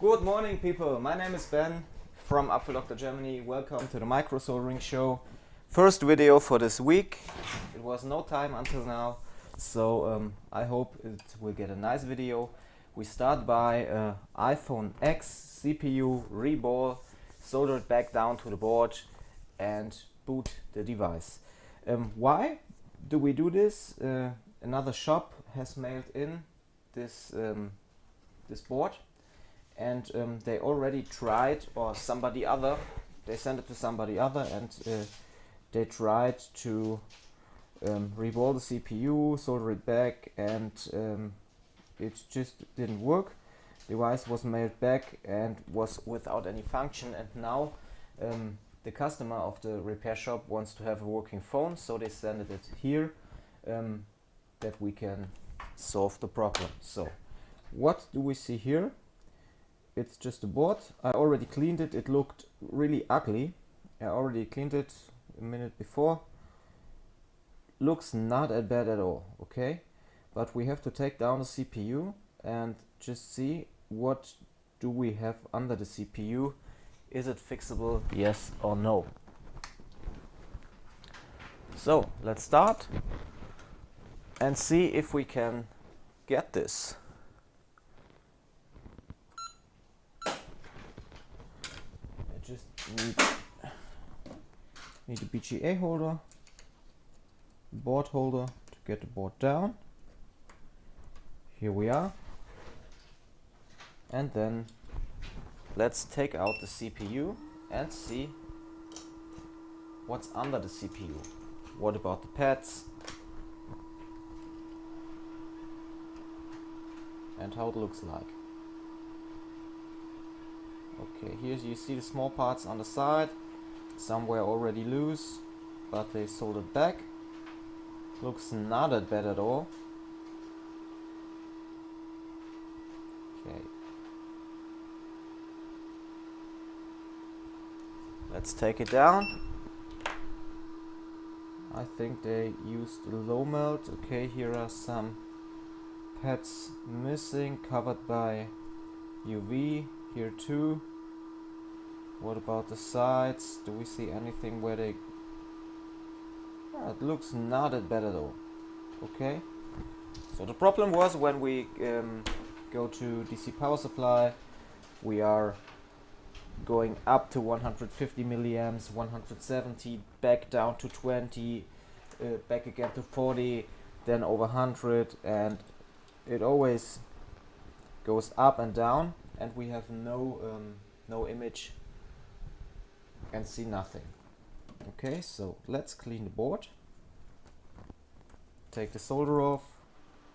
Good morning, people. My name is Ben from Apfeldoktor Germany. Welcome to the micro soldering show. First video for this week. It was no time until now, so I hope it will get a nice video. We start by iPhone X CPU REBALL, solder it back down to the board and boot the device. Why do we do this? Another shop has mailed in this board, and they already tried, or somebody other, they sent it to somebody other, and they tried to reball the CPU, solder it back, and it just didn't work. The device was mailed back and was without any function, and now the customer of the repair shop wants to have a working phone, so they sent it here that we can solve the problem. So what do we see here? It's just a board. I already cleaned it. It looked really ugly. I already cleaned it a minute before. Looks not that bad at all, okay? But we have to take down the CPU and just see what do we have under the CPU. Is it fixable, yes or no? So let's start and see if we can get this. Just need a BGA holder, board holder to get the board down. Here we are. And then let's take out the CPU and see what's under the CPU. What about the pads? And how it looks like. Okay, here you see the small parts on the side. Some were already loose, but they soldered back. Looks not that bad at all. Okay. Let's take it down. I think they used low melt. Okay, here are some pads missing, covered by UV. Here too. What about the sides? Do we see anything where they... it looks not that bad at all. Okay. So the problem was when we go to DC power supply, we are going up to 150 milliamps, 170, back down to 20, back again to 40, then over 100, and it always goes up and down, and we have no image and see nothing. Okay, so let's clean the board, take the solder off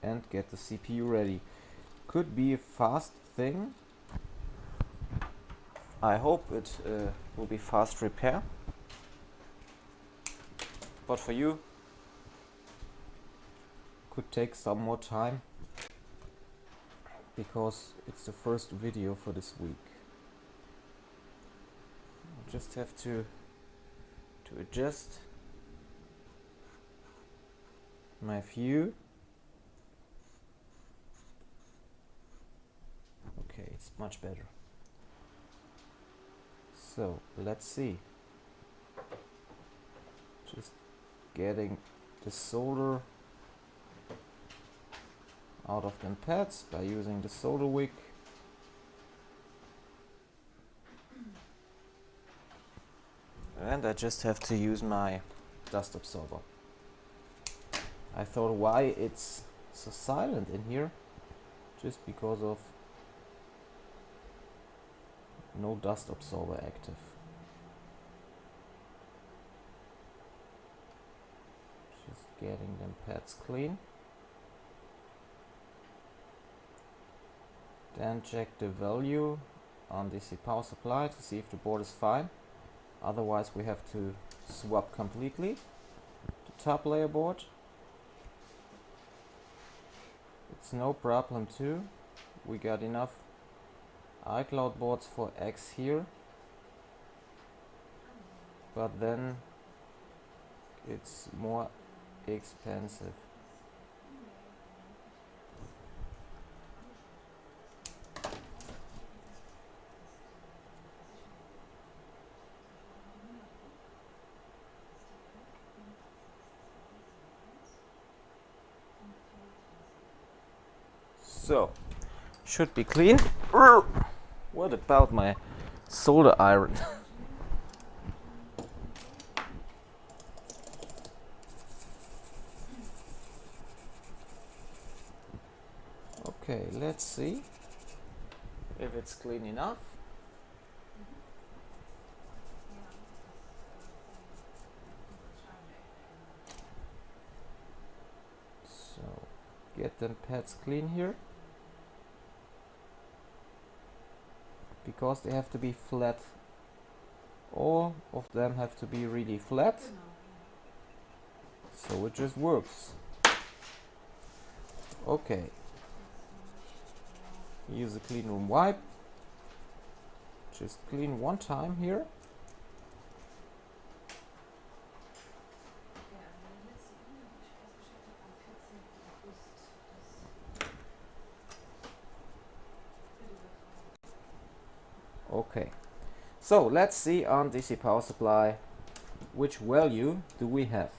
and get the CPU ready. Could be a fast thing. I hope it will be fast repair, but for you could take some more time because it's the first video for this week. I just have to adjust my view. Okay, it's much better. So let's see. Just getting the solder out of them pads by using the solder wick. And I just have to use my dust absorber. I thought, why it's so silent in here? Just because of no dust absorber active. Just getting them pads clean. Then check the value on DC power supply to see if the board is fine. Otherwise we have to swap completely the top layer board. It's no problem too. We got enough iCloud boards for X here, but then it's more expensive. So, should be clean. What about my solder iron? Okay, let's see if it's clean enough. So, get them pads clean here, because they have to be flat. All of them have to be really flat, so it just works. Okay, use a clean room wipe. Just clean one time here. Okay, so let's see on DC power supply which value do we have.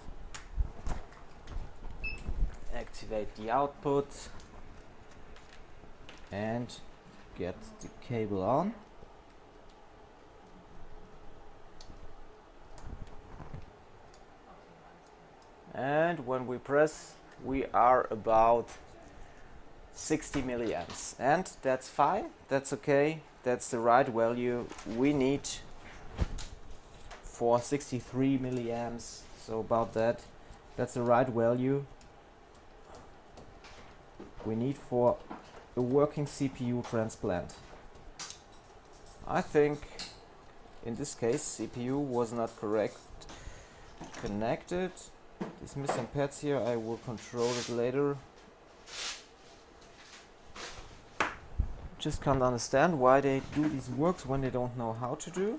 Activate the output and get the cable on. And when we press, we are about 60 milliamps, and that's fine, that's okay, that's the right value we need for 63 milliamps, so about that, that's the right value we need for a working CPU transplant. I think in this case CPU was not correct connected. These missing pads here, I will control it later. Just can't understand why they do these works when they don't know how to do.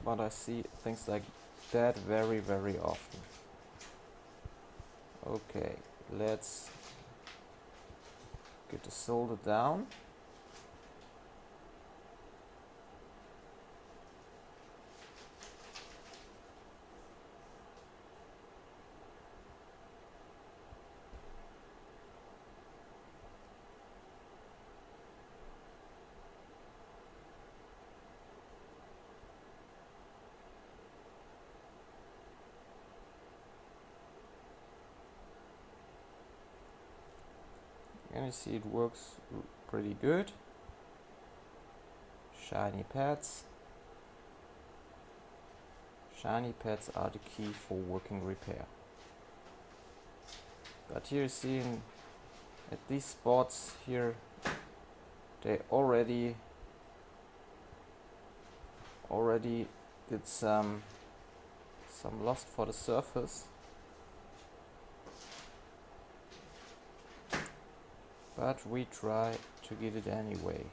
But I see things like that very, very often. Okay, let's get the solder down. And you see it works pretty good. Shiny pads. Shiny pads are the key for working repair. But here you see at these spots here, they already did some loss for the surface. But we try to get it anyway.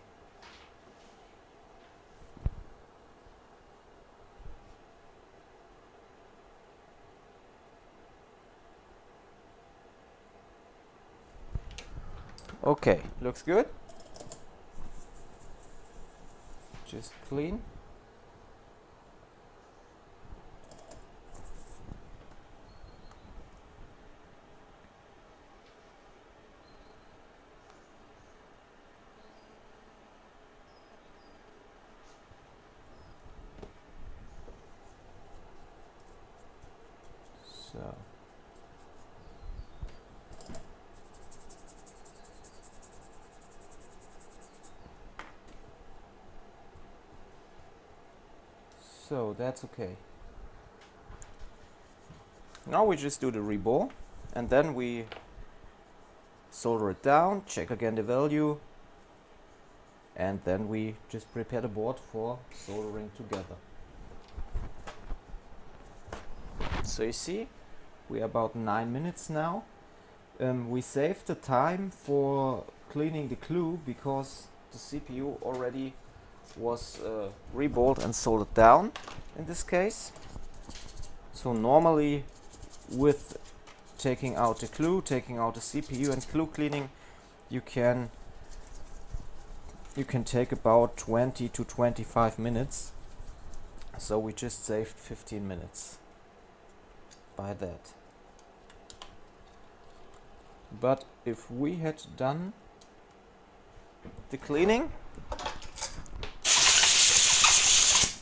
Okay, looks good. Just clean. So that's okay. Now we just do the reball, and then we solder it down, check again the value, and then we just prepare the board for soldering together. So you see, we are about 9 minutes now. We saved the time for cleaning the glue because the CPU already was reballed and soldered down in this case. So normally with taking out the glue, taking out the CPU and glue cleaning, you can take about 20 to 25 minutes. So we just saved 15 minutes by that. But if we had done the cleaning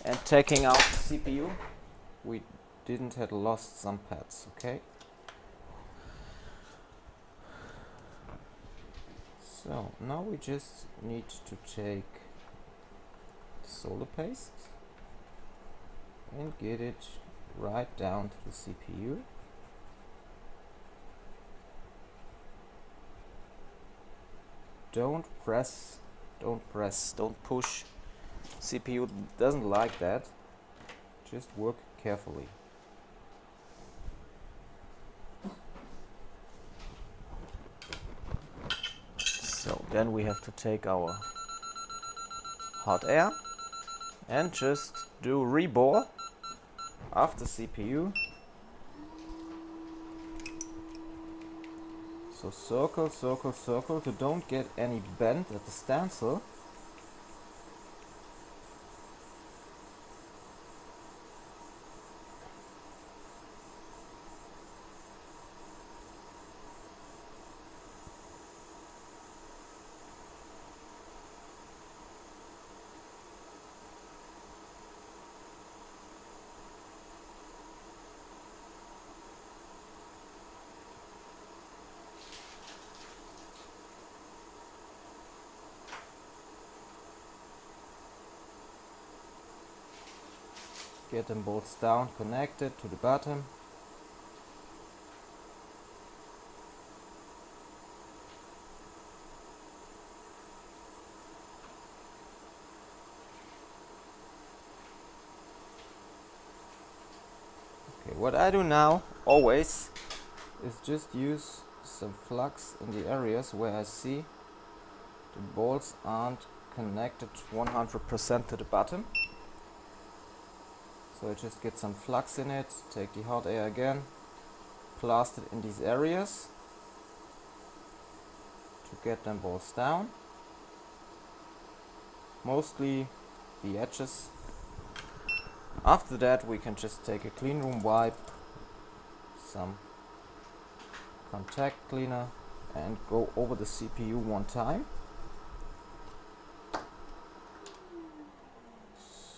and taking out the CPU, we didn't have lost some pads, okay? So now we just need to take the solder paste and get it right down to the CPU. Don't press, don't push. CPU doesn't like that. Just work carefully. So then we have to take our hot air and just do reball after CPU. So circle, circle, circle to don't get any bend at the stencil. Get them bolts down, connected to the bottom. Okay, what I do now always is just use some flux in the areas where I see the bolts aren't connected 100% to the bottom. So I just get some flux in it, take the hot air again, blast it in these areas to get them bolts down. Mostly the edges. After that we can just take a clean room wipe, some contact cleaner and go over the CPU one time.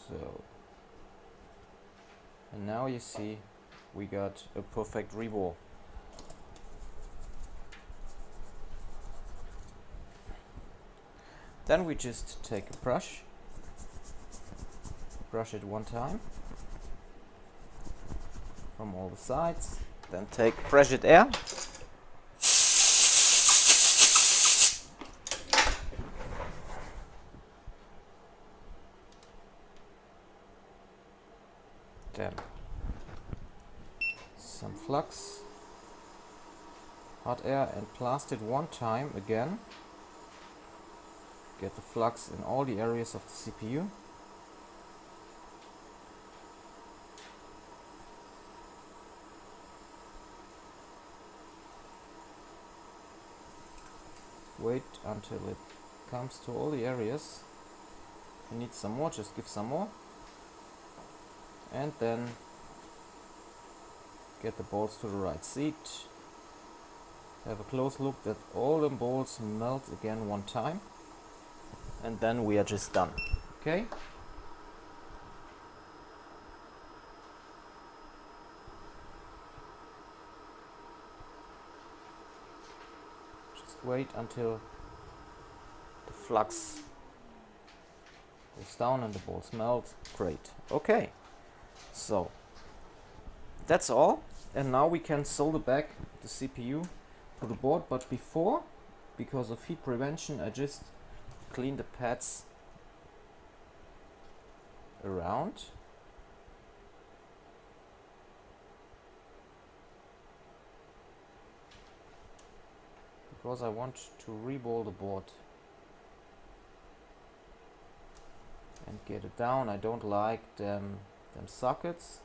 So, and now you see we got a perfect reball. Then we just take a brush, brush it one time from all the sides, then take pressured air. Then some flux, hot air and blast it one time again. Get the flux in all the areas of the CPU. Wait until it comes to all the areas. If you need some more, just give some more. And then get the bolts to the right seat. Have a close look that all the bolts melt again one time. And then we are just done. Okay? Just wait until the flux goes down and the bolts melt. Great. Okay. So that's all. And now we can solder back the CPU to the board. But before, because of heat prevention, I just clean the pads around. Because I want to reball the board and get it down. I don't like them sockets.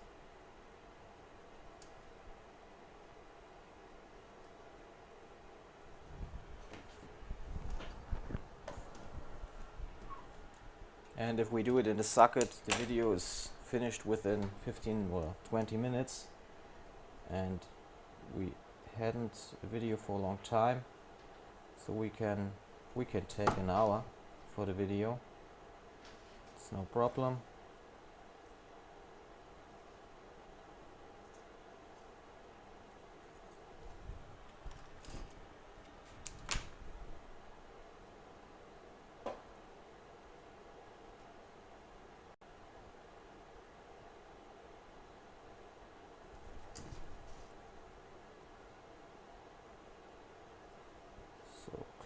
And if we do it in the socket, the video is finished within 15 or 20 minutes and we hadn't a video for a long time, so we can take an hour for the video. It's no problem.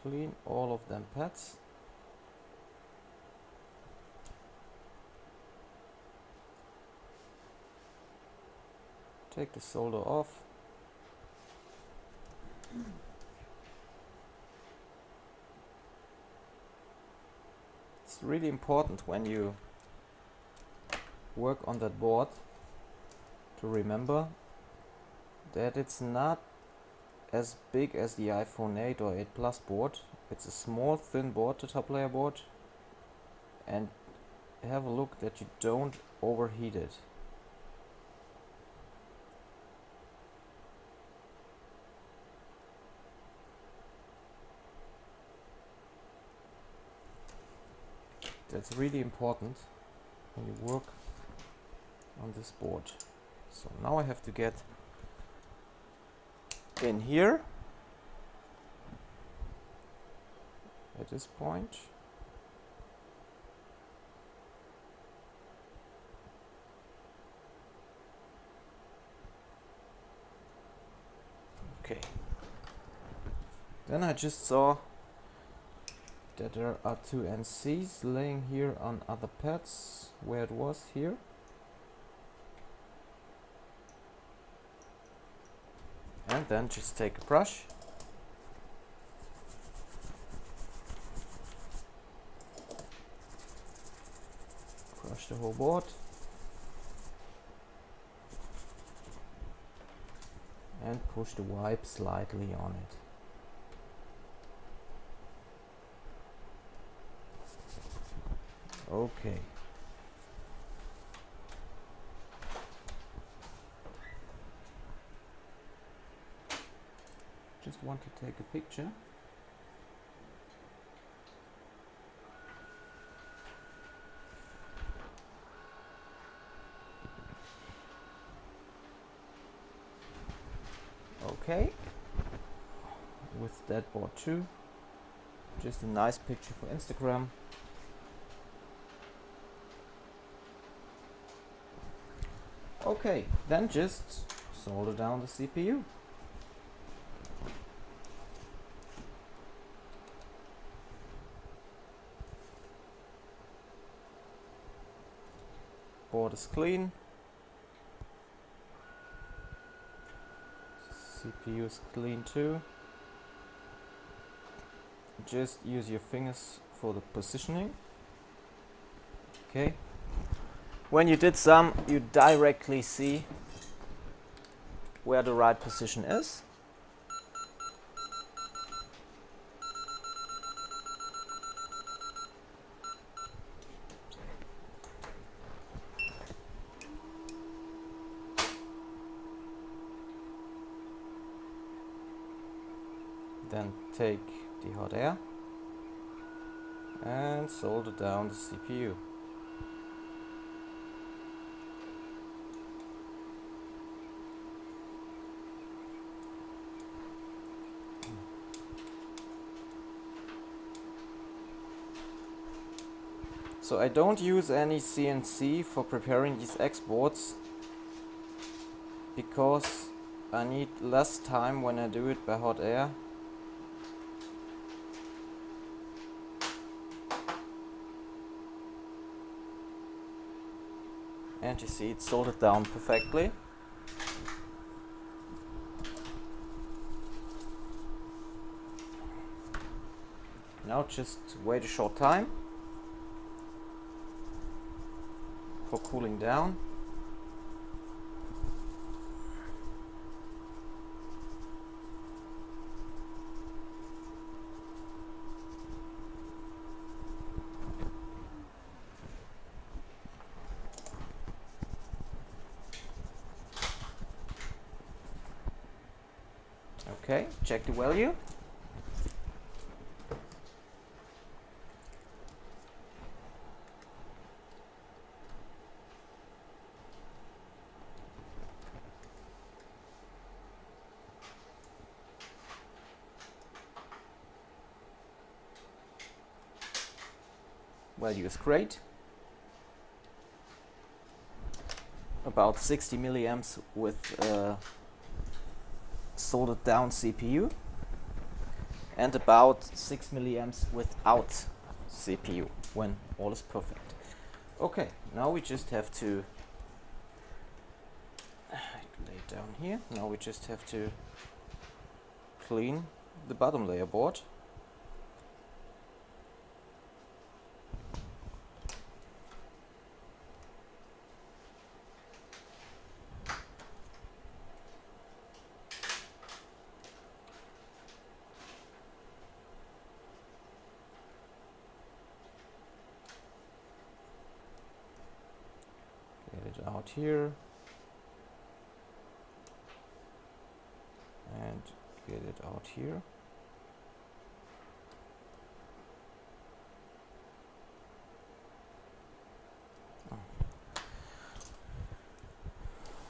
Clean all of them pads. Take the solder off. It's really important when you work on that board to remember that it's not as big as the iPhone 8 or 8 Plus board. It's a small thin board, the top layer board, and have a look that you don't overheat it. That's really important when you work on this board. So now I have to get in here at this point. Okay. Then I just saw that there are two NCs laying here on other pads where it was here. And then just take a brush, brush the whole board, and push the wipe slightly on it. Okay. Just want to take a picture. Okay. With that board too. Just a nice picture for Instagram. Okay, then just solder down the CPU. Board is clean. CPU is clean too. Just use your fingers for the positioning. Okay. When you did some, you directly see where the right position is. Then take the hot air and solder down the CPU. So I don't use any CNC for preparing these X boards because I need less time when I do it by hot air. And you see it's soldered down perfectly. Now just wait a short time for cooling down. Okay, check the value. Value is great. About 60 milliamps with soldered down CPU, and about 6 milliamps without CPU when all is perfect. Okay, now we just have to lay it down here. Now we just have to clean the bottom layer board. Get it out here and get it out here.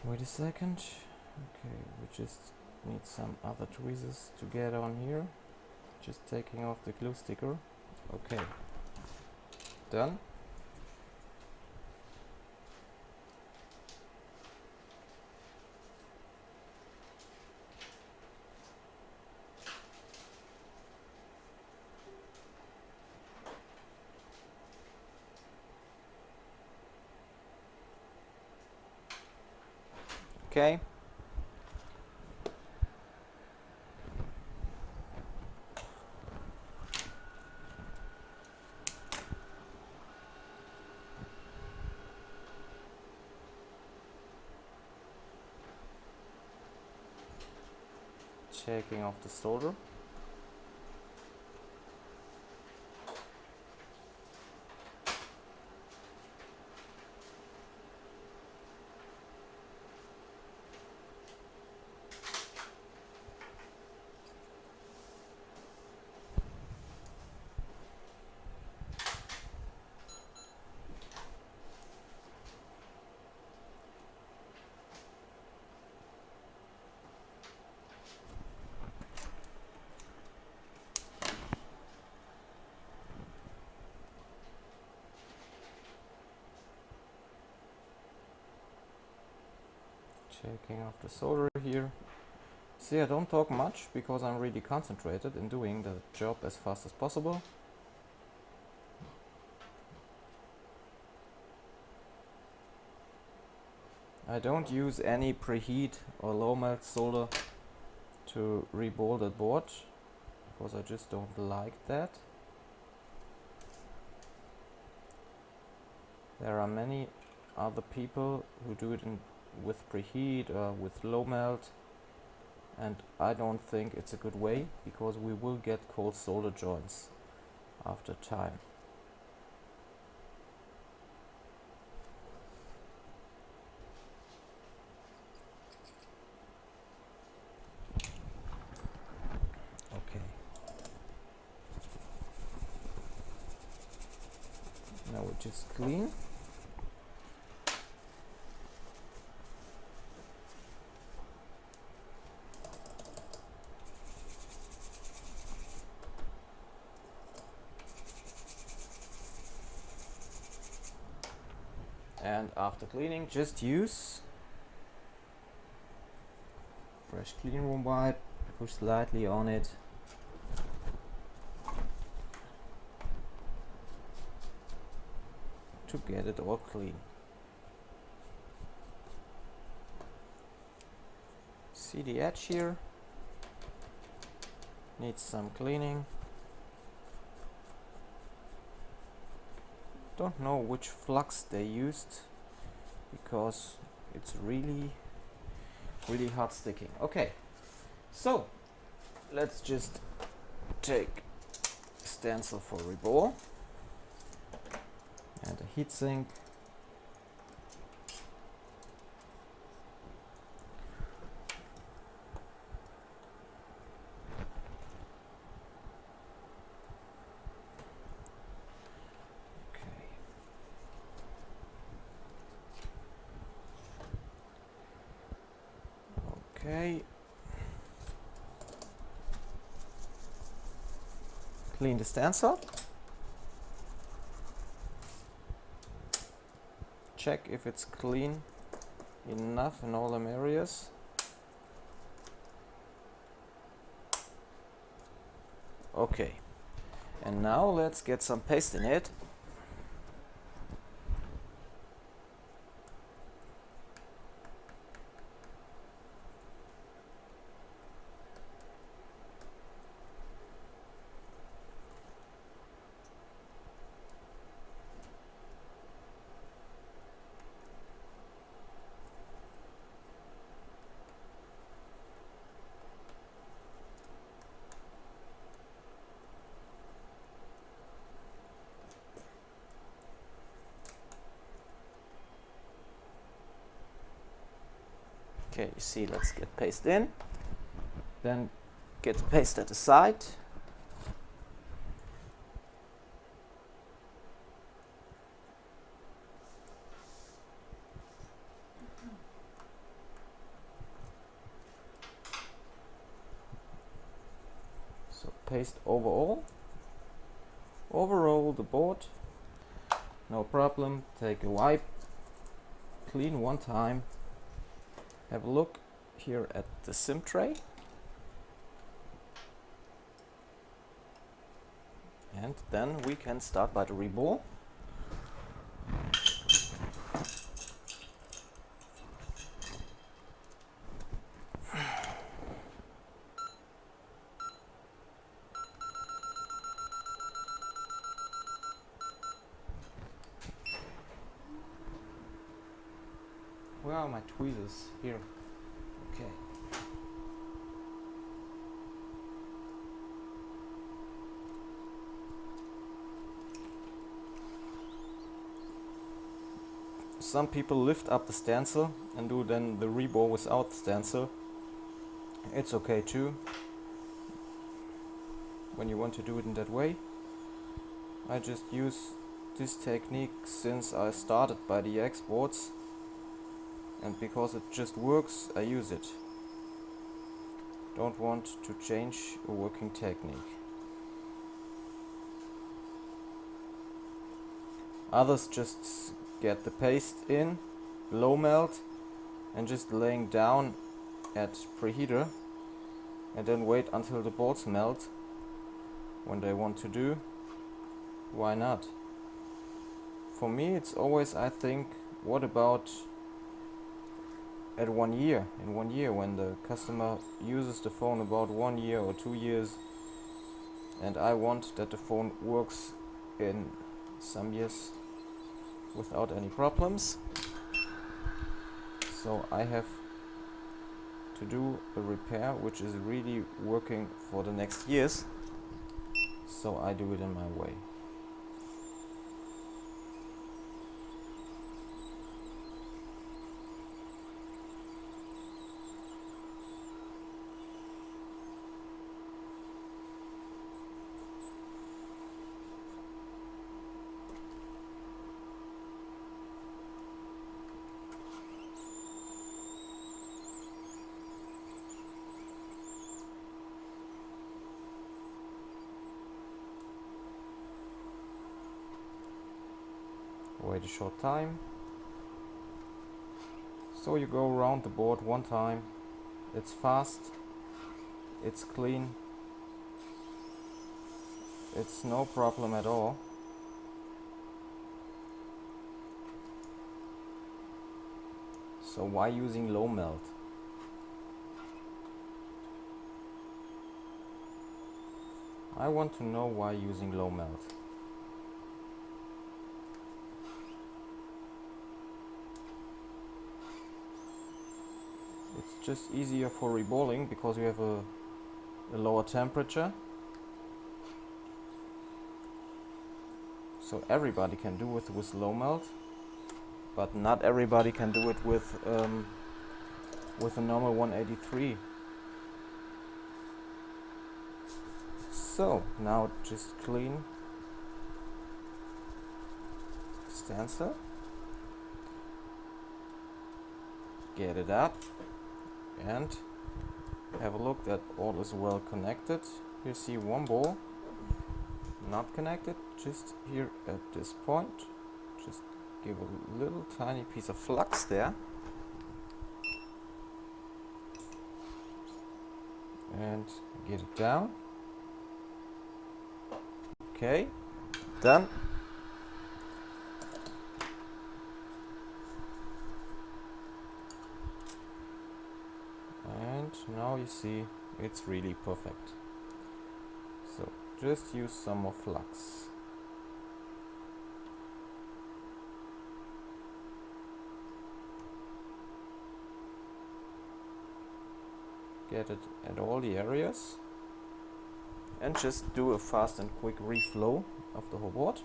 Wait a second. Okay, we just need some other tweezers to get on here. Just taking off the glue sticker. Okay, done. Okay. Taking off the solder. Taking off the solder here. See, I don't talk much because I'm really concentrated in doing the job as fast as possible. I don't use any preheat or low melt solder to reball that board because I just don't like that. There are many other people who do it with preheat or with low melt, and I don't think it's a good way because we will get cold solder joints after time. Okay. Now we just clean. And after cleaning, just use fresh clean room wipe, push slightly on it. To get it all clean. See the edge here? Needs some cleaning. Don't know which flux they used because it's really hard sticking. Okay, so let's just take stencil for reball and a heatsink. Okay. Clean the stencil. Check if it's clean enough in all them areas. Okay. And now let's get some paste in it. Okay, you see, let's get paste in. Then get the paste at the side. So paste overall. Overall the board. No problem. Take a wipe. Clean one time. Have a look here at the SIM tray. And then we can start by the reball. Where are my tweezers? Here. Okay. Some people lift up the stencil and do then the reball without the stencil. It's okay too, when you want to do it in that way. I just use this technique since I started by the exports. And because it just works, I use it. Don't want to change a working technique. Others just get the paste in, low melt, and just laying down at preheater, and then wait until the boards melt when they want to do. Why not? For me, it's always, I think, what about at 1 year, in 1 year, when the customer uses the phone about 1 year or 2 years, and I want that the phone works in some years without any problems. So I have to do a repair which is really working for the next years, so I do it in my way. Wait a short time. So you go around the board one time. It's fast, it's clean, it's no problem at all. So why using low melt? I want to know why using low melt. It's just easier for reballing because you have a lower temperature. So everybody can do it with low melt, but not everybody can do it with a normal 183. So now just clean stencil, get it up, and have a look that all is well connected. You see one ball not connected, just here at this point. Just give a little tiny piece of flux there. And get it down. Okay, done. And now you see it's really perfect. So just use some more flux. Get it at all the areas. And just do a fast and quick reflow of the whole board.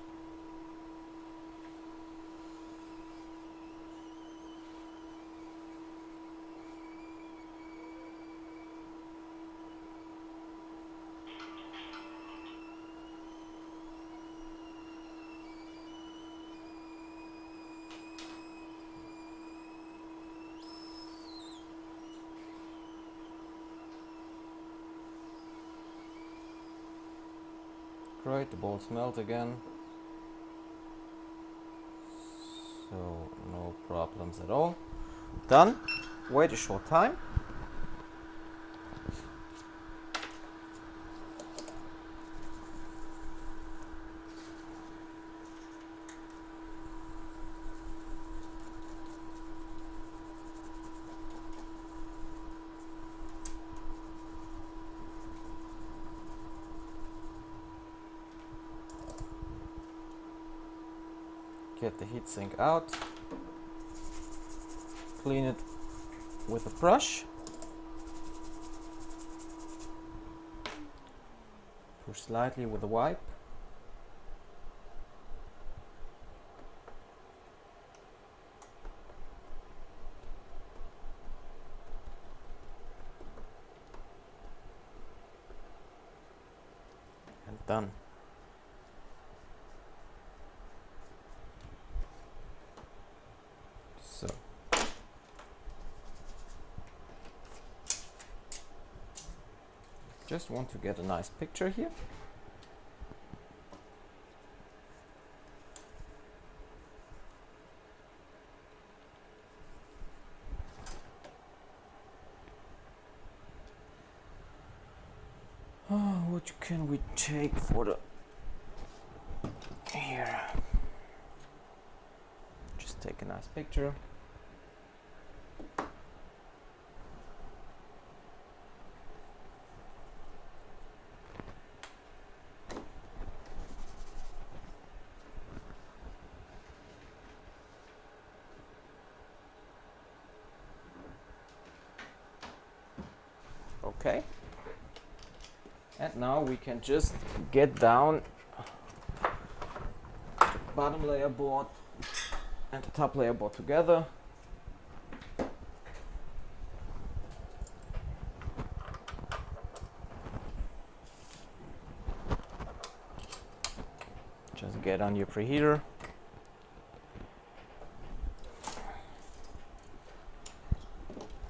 Great, the balls melt again. So no problems at all. Done. Wait a short time. Get the heatsink out, clean it with a brush, push slightly with a wipe, and done. So just want to get a nice picture here. What can we take for the here? Just take a nice picture. Okay. And now we can just get down the bottom layer board and the top layer board together. Just get on your preheater.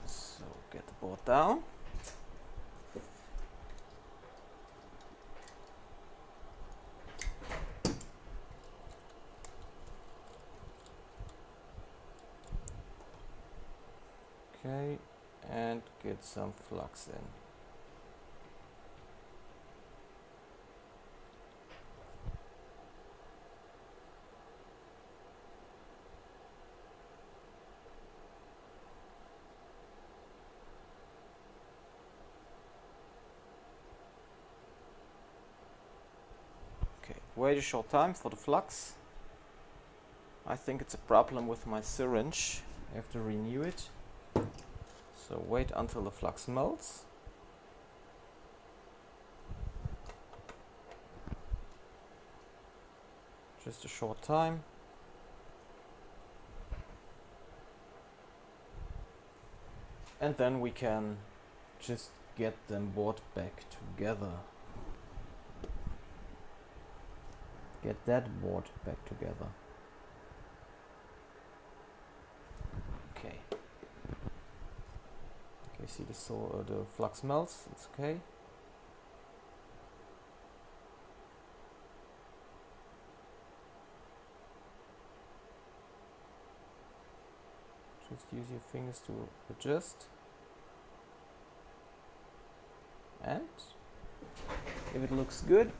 So get the board down. Okay, and get some flux in. Okay, wait a short time for the flux. I think it's a problem with my syringe. I have to renew it. So wait until the flux melts. Just a short time. And then we can just get them board back together. Get that board back together. Okay. You see the flux melts, it's okay. Just use your fingers to adjust. And if it looks good,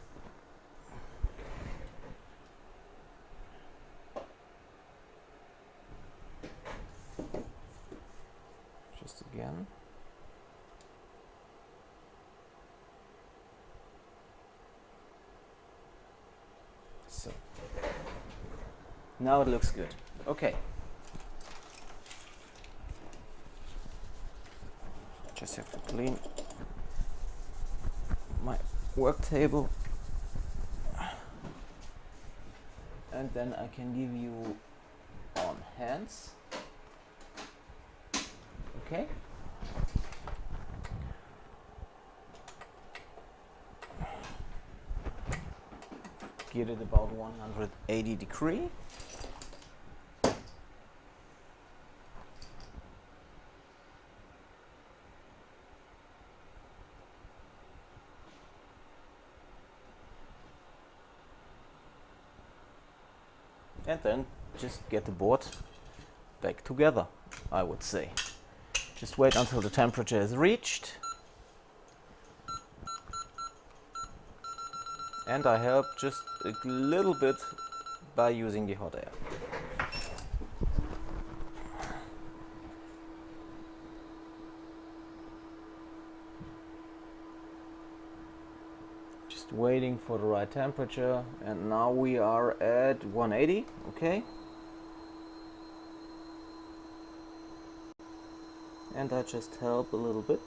just again. So now it looks good. Okay. Just have to clean my work table, and then I can give you on hands. Okay. Get it about 180 degrees. And then just get the board back together, I would say. Just wait until the temperature is reached. And I help just a little bit by using the hot air. Just waiting for the right temperature, and now we are at 180, okay? And I just help a little bit.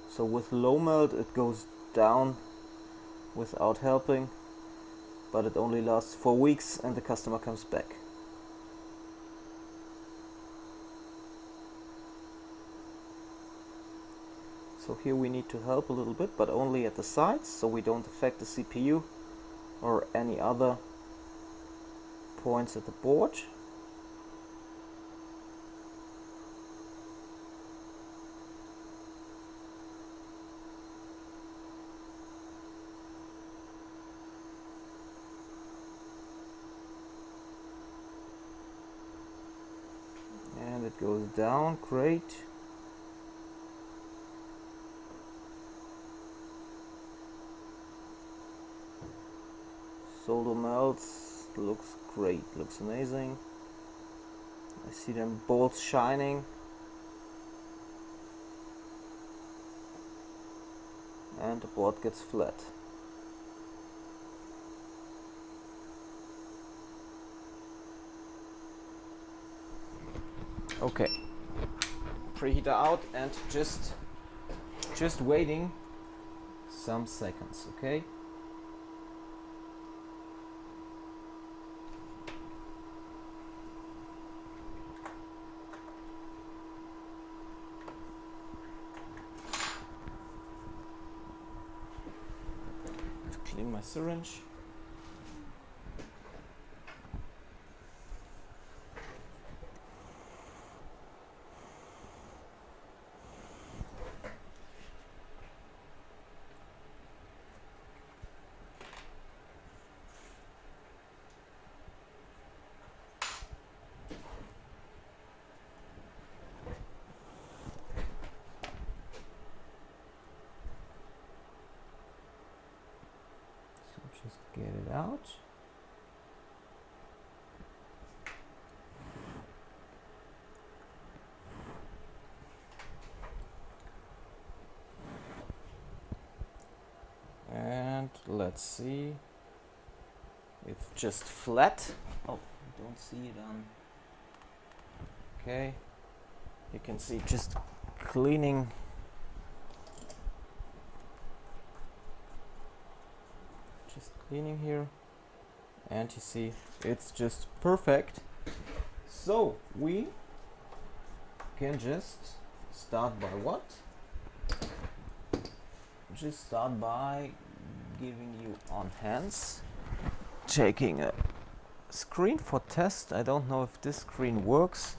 So with low melt it goes down without helping, but it only lasts 4 weeks and the customer comes back. So here we need to help a little bit, but only at the sides, so we don't affect the CPU or any other points at the board. And it goes down, great. Solder melts, looks great, looks amazing. I see them bolts shining. And the board gets flat. Okay, preheater out and just waiting some seconds, okay? Clean my syringe. Just get it out. And let's see. It's just flat. Oh, don't see it on. Okay. You can see just cleaning. Cleaning here, and you see it's just perfect. So we can just start by what? Just start by giving you on hands, taking a screen for test. I don't know if this screen works.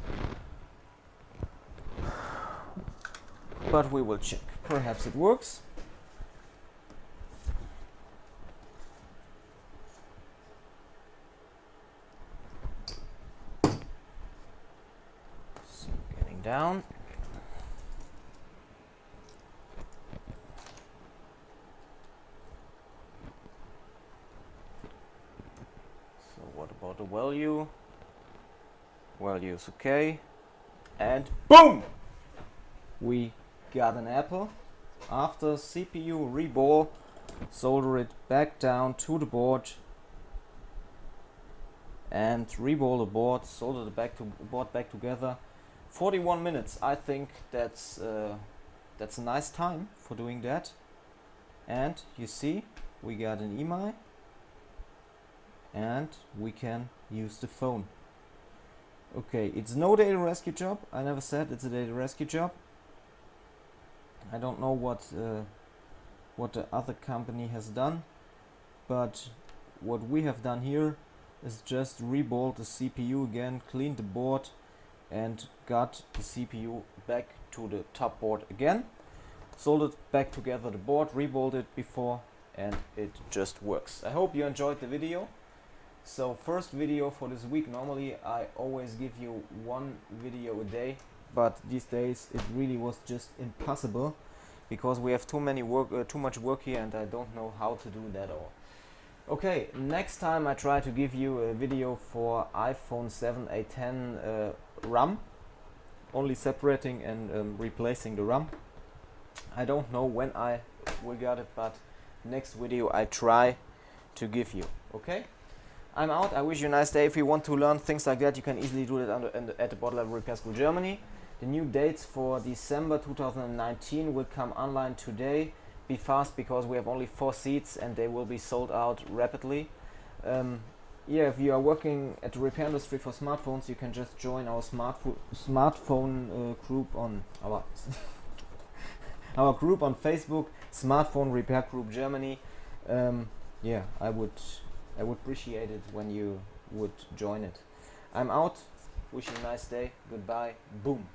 but we will check. Perhaps it works. So getting down. So what about the value? Value is okay. And boom! We got an apple. After CPU REBALL, solder it back down to the board and REBALL the board, solder the board back together. 41 minutes. I think that's a nice time for doing that. And you see, we got an EMI and we can use the phone. Okay, it's no data rescue job. I never said it's a data rescue job. I don't know what the other company has done, but what we have done here is just REBALL the CPU again, cleaned the board and got the CPU back to the top board again, soldered back together the board, REBALLed it before, and it just works. I hope you enjoyed the video. So first video for this week. Normally I always give you one video a day, but these days it really was just impossible because we have too much work here and I don't know how to do that all. Okay, next time I try to give you a video for iPhone 7, A10 RAM, only separating and replacing the RAM. I don't know when I will get it, but next video I try to give you. Okay, I'm out. I wish you a nice day. If you want to learn things like that, you can easily do it at the Board Level Repair School Germany. The new dates for December 2019 will come online today. Be fast because we have only 4 seats and they will be sold out rapidly. Yeah, if you are working at the repair industry for smartphones, you can just join our smartphone group on our our group on Facebook, Smartphone Repair Group Germany. Yeah, I would appreciate it when you would join it. I'm out. Wish you a nice day. Goodbye. Boom.